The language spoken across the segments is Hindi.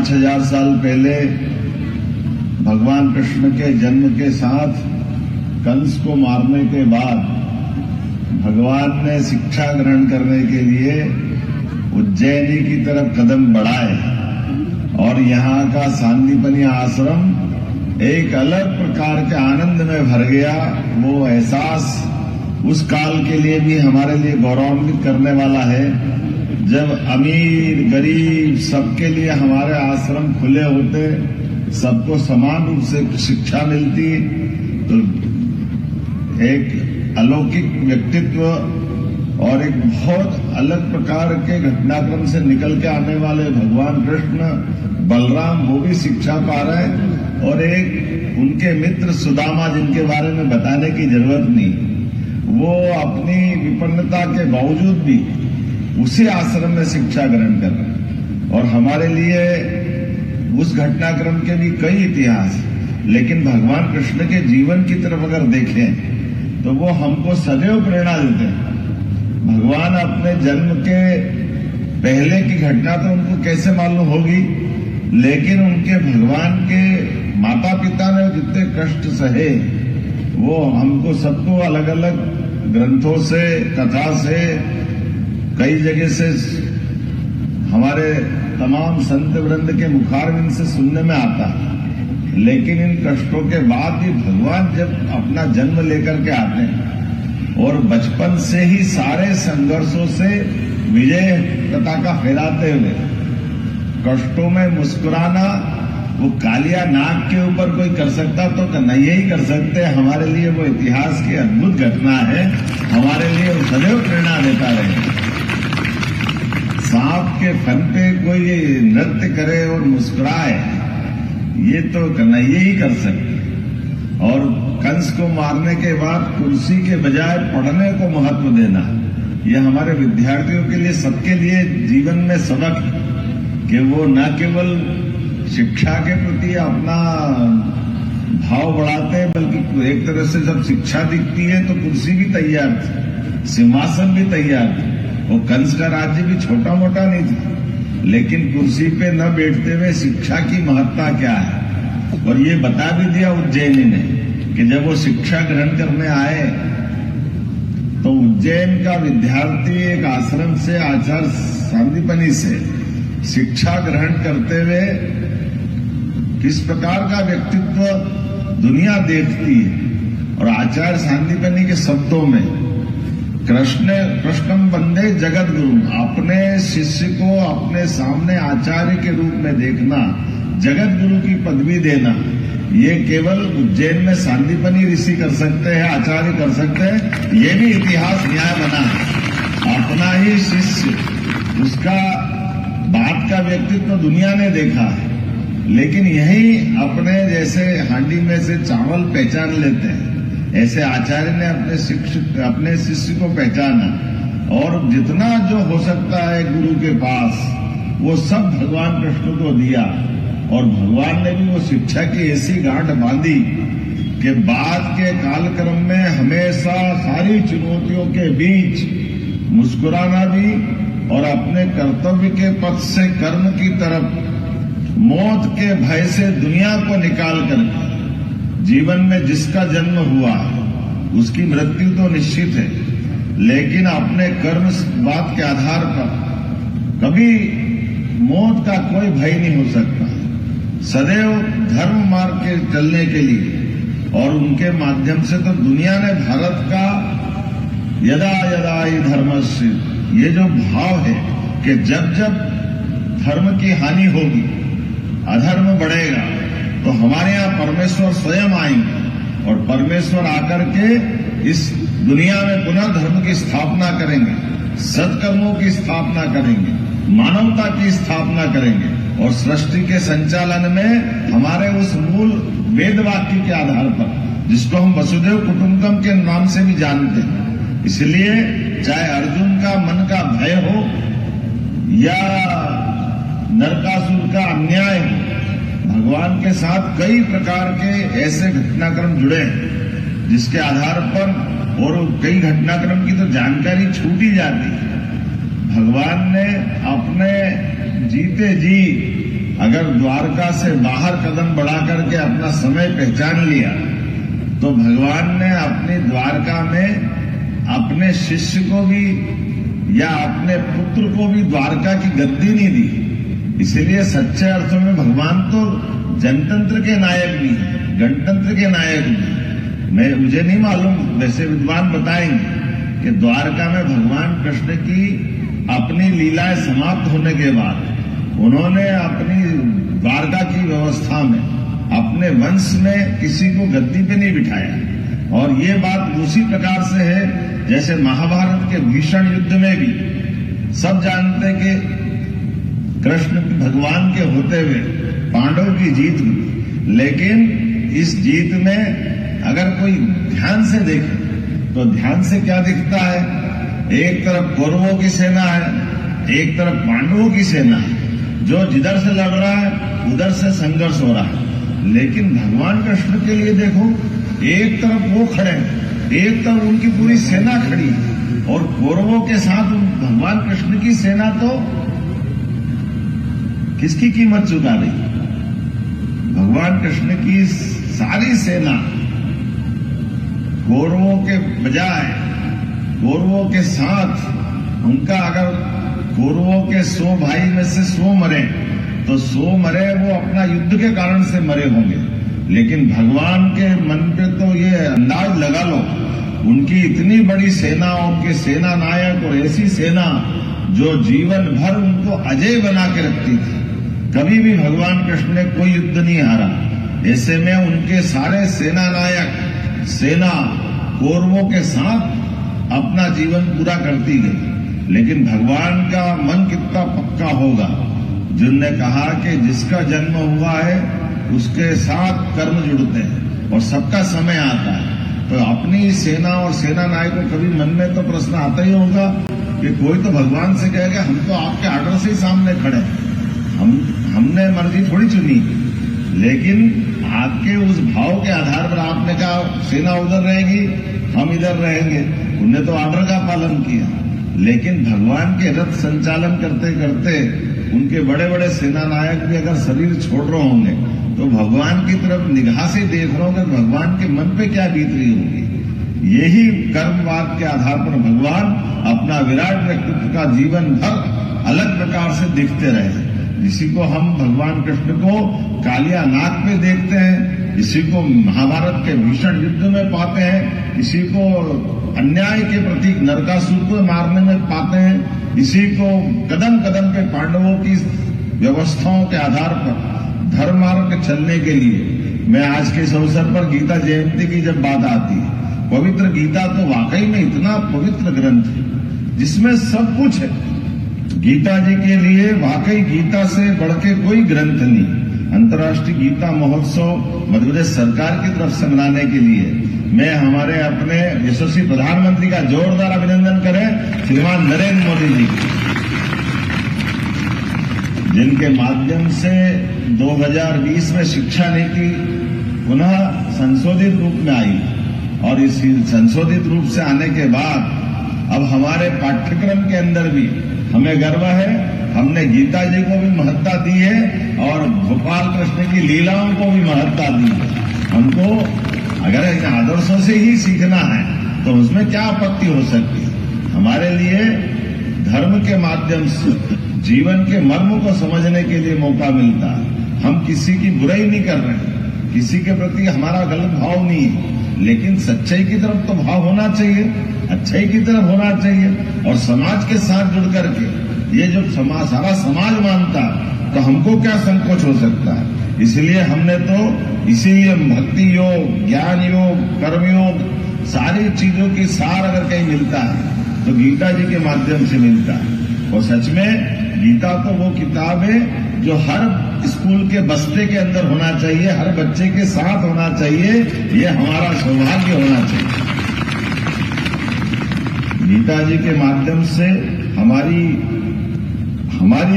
5000 साल पहले भगवान कृष्ण के जन्म के साथ कंस को मारने के बाद भगवान ने शिक्षा ग्रहण करने के लिए उज्जैनी की तरफ कदम बढ़ाए और यहाँ का सांदीपनी आश्रम एक अलग प्रकार के आनंद में भर गया। वो एहसास उस काल के लिए भी हमारे लिए गौरवान्वित करने वाला है, जब अमीर गरीब सबके लिए हमारे आश्रम खुले होते, सबको समान रूप से शिक्षा मिलती, तो एक अलौकिक व्यक्तित्व और एक बहुत अलग प्रकार के घटनाक्रम से निकल के आने वाले भगवान कृष्ण बलराम वो भी शिक्षा पा रहे हैं, और एक उनके मित्र सुदामा जिनके बारे में बताने की जरूरत नहीं, वो अपनी विपन्नता के बावजूद भी उसी आश्रम में शिक्षा ग्रहण कर रहे हैं। और हमारे लिए उस घटनाक्रम के भी कई इतिहास, लेकिन भगवान कृष्ण के जीवन की तरफ अगर देखें तो वो हमको सदैव प्रेरणा देते हैं। भगवान अपने जन्म के पहले की घटना तो उनको कैसे मालूम होगी, लेकिन उनके भगवान के माता पिता ने जितने कष्ट सहे वो हमको सबको अलग अलग ग्रंथों से, कथा से, कई जगह से, हमारे तमाम संत वृंद के मुखारविंद से सुनने में आता है। लेकिन इन कष्टों के बाद भी भगवान जब अपना जन्म लेकर के आते हैं और बचपन से ही सारे संघर्षों से विजय पताका फहराते हुए कष्टों में मुस्कुराना, वो कालिया नाग के ऊपर कोई कर सकता तो कन्हैया ही कर सकते। हमारे लिए वो इतिहास की अद्भुत घटना है, हमारे लिए सदैव प्रेरणा देता रहे। सांप के फन पे कोई नृत्य करे और मुस्कुराए, ये तो कन्हैया ही कर सकते। और कंस को मारने के बाद कुर्सी के बजाय पढ़ने को महत्व देना, ये हमारे विद्यार्थियों के लिए, सबके लिए जीवन में सबक है कि वो न केवल शिक्षा के प्रति अपना भाव बढ़ाते हैं, बल्कि एक तरह से जब शिक्षा दिखती है तो कुर्सी भी तैयार थी, सिंहासन भी तैयार थी। वो कंस का राज्य भी छोटा मोटा नहीं था, लेकिन कुर्सी पे न बैठते हुए शिक्षा की महत्ता क्या है, और ये बता भी दिया उज्जैनी ने कि जब वो शिक्षा ग्रहण करने आए तो उज्जैन का विद्यार्थी एक आश्रम से, आचार्य सांदीपनी से शिक्षा ग्रहण करते हुए किस प्रकार का व्यक्तित्व दुनिया देखती है। और आचार्य सांदीपनी के शब्दों में कृष्णम वंदे जगत गुरु, अपने शिष्य को अपने सामने आचार्य के रूप में देखना, जगत गुरु की पदवी देना, ये केवल उज्जैन में सांदीपनी ऋषि कर सकते हैं, आचार्य कर सकते हैं। ये भी इतिहास न्याय बना है। अपना ही शिष्य, उसका बात का व्यक्तित्व दुनिया ने देखा है, लेकिन यही अपने जैसे हांडी में से चावल पहचान लेते हैं, ऐसे आचार्य ने अपने शिष्य को पहचाना, और जितना जो हो सकता है गुरु के पास वो सब भगवान कृष्ण को दिया। और भगवान ने भी वो शिक्षा की ऐसी गांठ बांधी कि बाद के कालक्रम में हमेशा सारी चुनौतियों के बीच मुस्कुराना भी, और अपने कर्तव्य के पथ से कर्म की तरफ, मौत के भय से दुनिया को निकाल कर, जीवन में जिसका जन्म हुआ उसकी मृत्यु तो निश्चित है, लेकिन अपने कर्म बात के आधार पर कभी मौत का कोई भय नहीं हो सकता। सदैव धर्म मार्ग के चलने के लिए, और उनके माध्यम से तो दुनिया ने भारत का यदा यदा ही धर्मस्य, ये जो भाव है कि जब जब धर्म की हानि होगी, अधर्म बढ़ेगा, तो हमारे यहाँ परमेश्वर स्वयं आएंगे, और परमेश्वर आकर के इस दुनिया में पुनः धर्म की स्थापना करेंगे, सत्कर्मों की स्थापना करेंगे, मानवता की स्थापना करेंगे, और सृष्टि के संचालन में हमारे उस मूल वेद वाक्य के आधार पर, जिसको हम वसुदेव कुटुंबकम के नाम से भी जानते हैं। इसलिए चाहे अर्जुन का मन का भय हो या नरकासुर का अन्याय हो, भगवान के साथ कई प्रकार के ऐसे घटनाक्रम जुड़े हैं जिसके आधार पर, और कई घटनाक्रम की तो जानकारी छूट ही जाती है। भगवान ने अपने जीते जी अगर द्वारका से बाहर कदम बढ़ा करके अपना समय पहचान लिया तो भगवान ने अपनी द्वारका में अपने शिष्य को भी या अपने पुत्र को भी द्वारका की गद्दी नहीं दी। इसीलिए सच्चे अर्थों में भगवान तो जनतंत्र के नायक भी हैं, गणतंत्र के नायक भी। मुझे नहीं मालूम, वैसे विद्वान बताएंगे कि द्वारका में भगवान कृष्ण की अपनी लीलाएं समाप्त होने के बाद उन्होंने अपनी द्वारका की व्यवस्था में अपने वंश में किसी को गद्दी पे नहीं बिठाया। और ये बात उसी प्रकार से है जैसे महाभारत के भीषण युद्ध में भी सब जानते कि कृष्ण भगवान के होते हुए पांडव की जीत हुई, लेकिन इस जीत में अगर कोई ध्यान से देखे तो ध्यान से क्या दिखता है, एक तरफ कौरवों की सेना है, एक तरफ पांडवों की सेना है। जो जिधर से लड़ रहा है उधर से संघर्ष हो रहा है। लेकिन भगवान कृष्ण के लिए देखो, एक तरफ वो खड़े हैं, एक तरफ उनकी पूरी सेना खड़ी है, और कौरवों के साथ भगवान कृष्ण की सेना तो किसकी कीमत चुका रही? भगवान कृष्ण की सारी सेना कौरवों के बजाय कौरवों के साथ उनका, अगर कौरवों के 100 भाई में से 100 मरे तो 100 मरे वो अपना युद्ध के कारण से मरे होंगे, लेकिन भगवान के मन पे तो ये अंदाज लगा लो, उनकी इतनी बड़ी सेना, उनके सेना नायक और ऐसी सेना जो जीवन भर उनको अजय बना के रखती थी। कभी भी भगवान कृष्ण ने कोई युद्ध नहीं हारा। ऐसे में उनके सारे सेना नायक सेना कौरवों के साथ अपना जीवन पूरा करती गई। लेकिन भगवान का मन कितना पक्का होगा, जिनने कहा कि जिसका जन्म हुआ है उसके साथ कर्म जुड़ते हैं और सबका समय आता है। तो अपनी सेना और सेना नायक को कभी मन में तो प्रश्न आता ही होगा कि कोई तो भगवान से कहेगा हम तो आपके आर्डर से ही सामने खड़े हैं, हमने मर्जी थोड़ी चुनी, लेकिन आपके उस भाव के आधार पर आपने कहा सेना उधर रहेगी, हम इधर रहेंगे। उन्हें तो आर्डर का पालन किया, लेकिन भगवान के रथ संचालन करते करते उनके बड़े बड़े सेना नायक भी अगर शरीर छोड़ रहे होंगे तो भगवान की तरफ निगाह से देख रहे होंगे, भगवान के मन पे क्या बीत रही होगी। यही कर्मवाद के आधार पर भगवान अपना विराट व्यक्तित्व का जीवन भर अलग प्रकार से दिखते रहे। इसी को हम भगवान कृष्ण को कालिया नाग पे देखते हैं, इसी को महाभारत के भीषण युद्ध में पाते हैं, इसी को अन्याय के प्रतीक नरकासुर को मारने में पाते हैं, इसी को कदम कदम पे पांडवों की व्यवस्थाओं के आधार पर धर्म मार्ग चलने के लिए। मैं आज के इस अवसर पर गीता जयंती की जब बात आती है, पवित्र गीता तो वाकई में इतना पवित्र ग्रंथ है जिसमें सब कुछ है। गीता जी के लिए वाकई गीता से बढ़ के कोई ग्रंथ नहीं। अंतर्राष्ट्रीय गीता महोत्सव मध्य प्रदेश सरकार की तरफ से मनाने के लिए मैं हमारे अपने यशस्वी प्रधानमंत्री का जोरदार अभिनंदन करें, श्रीमान नरेंद्र मोदी जी, जिनके माध्यम से 2020 में शिक्षा नीति पुनः संशोधित रूप में आई, और इस संशोधित रूप से आने के बाद अब हमारे पाठ्यक्रम के अंदर भी हमें गर्व है, हमने गीता जी को भी महत्ता दी है और गोपाल कृष्ण की लीलाओं को भी महत्ता दी है। हमको अगर इन आदर्शों से ही सीखना है तो उसमें क्या आपत्ति हो सकती है। हमारे लिए धर्म के माध्यम से जीवन के मर्म को समझने के लिए मौका मिलता है। हम किसी की बुराई नहीं कर रहे हैं, किसी के प्रति हमारा गलत भाव नहीं है, लेकिन सच्चाई की तरफ तो भाव होना चाहिए, अच्छाई की तरफ होना चाहिए। और समाज के साथ जुड़ करके ये जो सारा समाज मानता तो हमको क्या संकोच हो सकता है। इसलिए हमने तो इसीलिए भक्ति योग, ज्ञान योग, कर्म योग, सारी चीजों की सार अगर कहीं मिलता है तो गीता जी के माध्यम से मिलता है। और सच में गीता तो वो किताब है जो हर स्कूल के बस्ते के अंदर होना चाहिए, हर बच्चे के साथ होना चाहिए, ये हमारा सौभाग्य होना चाहिए। गीता जी के माध्यम से हमारी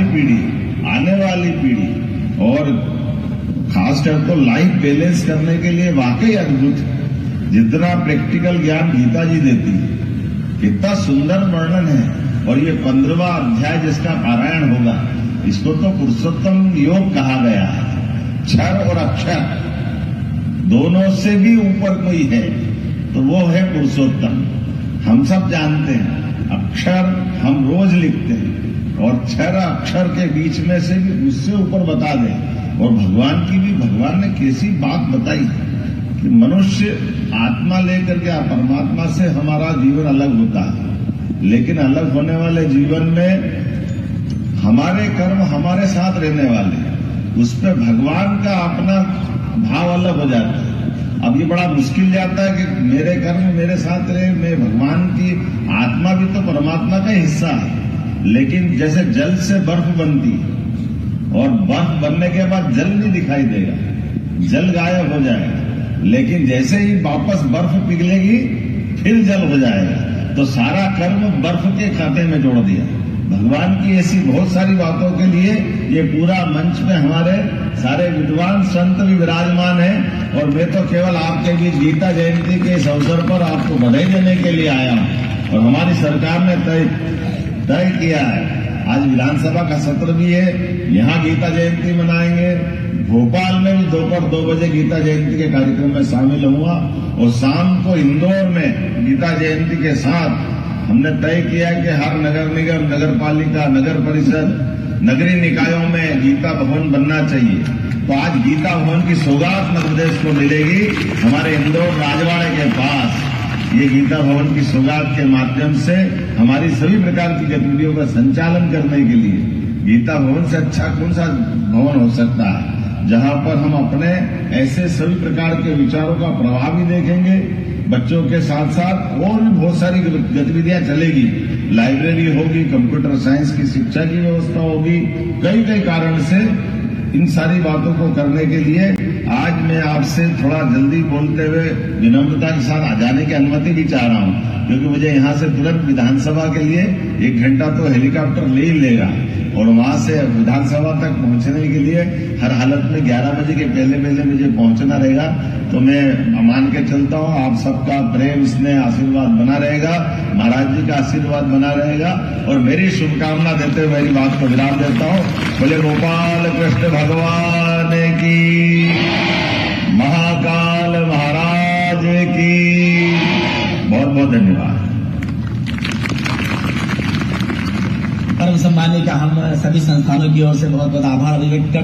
पीढ़ी, आने वाली पीढ़ी और खासकर तो लाइफ बैलेंस करने के लिए वाकई अद्भुत है। जितना प्रैक्टिकल ज्ञान गीता जी देती है, कितना सुंदर वर्णन है। और ये 15वां अध्याय जिसका पारायण होगा, इसको तो पुरुषोत्तम योग कहा गया है। क्षर और अक्षर दोनों से भी ऊपर कोई है तो वो है पुरुषोत्तम। हम सब जानते हैं अक्षर हम रोज लिखते हैं और क्षर अक्षर के बीच में से भी उससे ऊपर बता दें। और भगवान की भी भगवान ने कैसी बात बताई है कि मनुष्य आत्मा लेकर के परमात्मा से हमारा जीवन अलग होता है, लेकिन अलग होने वाले जीवन में हमारे कर्म हमारे साथ रहने वाले, उस पर भगवान का अपना भाव अलग हो जाता है। अब ये बड़ा मुश्किल जाता है कि मेरे कर्म मेरे साथ रहे, मैं भगवान की आत्मा भी तो परमात्मा का हिस्सा है। लेकिन जैसे जल से बर्फ बनती और बर्फ बनने के बाद जल नहीं दिखाई देगा, जल गायब हो जाएगा, लेकिन जैसे ही वापस बर्फ पिघलेगी फिर जल हो जाएगा। तो सारा कर्म बर्फ के खाते में जोड़ दिया। भगवान की ऐसी बहुत सारी बातों के लिए ये पूरा मंच में हमारे सारे विद्वान संत भी विराजमान हैं और मैं तो केवल आपके बीच गीता जयंती के इस अवसर पर आपको बधाई देने के लिए आया हूं। और हमारी सरकार ने तय किया है, आज विधानसभा का सत्र भी है, यहाँ गीता जयंती मनाएंगे। भोपाल में भी दोपहर 2 बजे गीता जयंती के कार्यक्रम में शामिल हुआ और शाम को इंदौर में गीता जयंती के साथ हमने तय किया कि हर नगर निगम, नगर पालिका, नगर परिषद, नगरीय निकायों में गीता भवन बनना चाहिए। तो आज गीता भवन की सौगात मध्य प्रदेश को मिलेगी। हमारे इंदौर राजवाड़े के पास ये गीता भवन की सौगात के माध्यम से हमारी सभी प्रकार की गतिविधियों का संचालन करने के लिए गीता भवन से अच्छा कौन सा भवन हो सकता है, जहां पर हम अपने ऐसे सभी प्रकार के विचारों का प्रभाव भी देखेंगे। बच्चों के साथ साथ और भी बहुत सारी गतिविधियां चलेगी, लाइब्रेरी होगी, कंप्यूटर साइंस की शिक्षा की व्यवस्था होगी। कई कारण से इन सारी बातों को करने के लिए आज मैं आपसे थोड़ा जल्दी बोलते हुए विनम्रता के साथ आ जाने की अनुमति भी चाह रहा हूं, क्योंकि मुझे यहां से तुरंत विधानसभा के लिए 1 घंटा तो हेलीकॉप्टर ले ही लेगा और वहां से विधानसभा तक पहुंचने के लिए हर हालत में 11 बजे के पहले मुझे पहुंचना रहेगा। तो मैं मान के चलता हूं आप सबका प्रेम स्नेह आशीर्वाद बना रहेगा, महाराज जी का आशीर्वाद बना रहेगा और मेरी शुभकामना देते हुए मेरी बात को विराम देता हूं। बोले गोपाल कृष्ण भगवान की, महाकाल महाराज की। बहुत बहुत धन्यवाद। परम सम्मानी का हम सभी संस्थानों की ओर से बहुत बहुत आभार अभिव्यक्त करते हैं।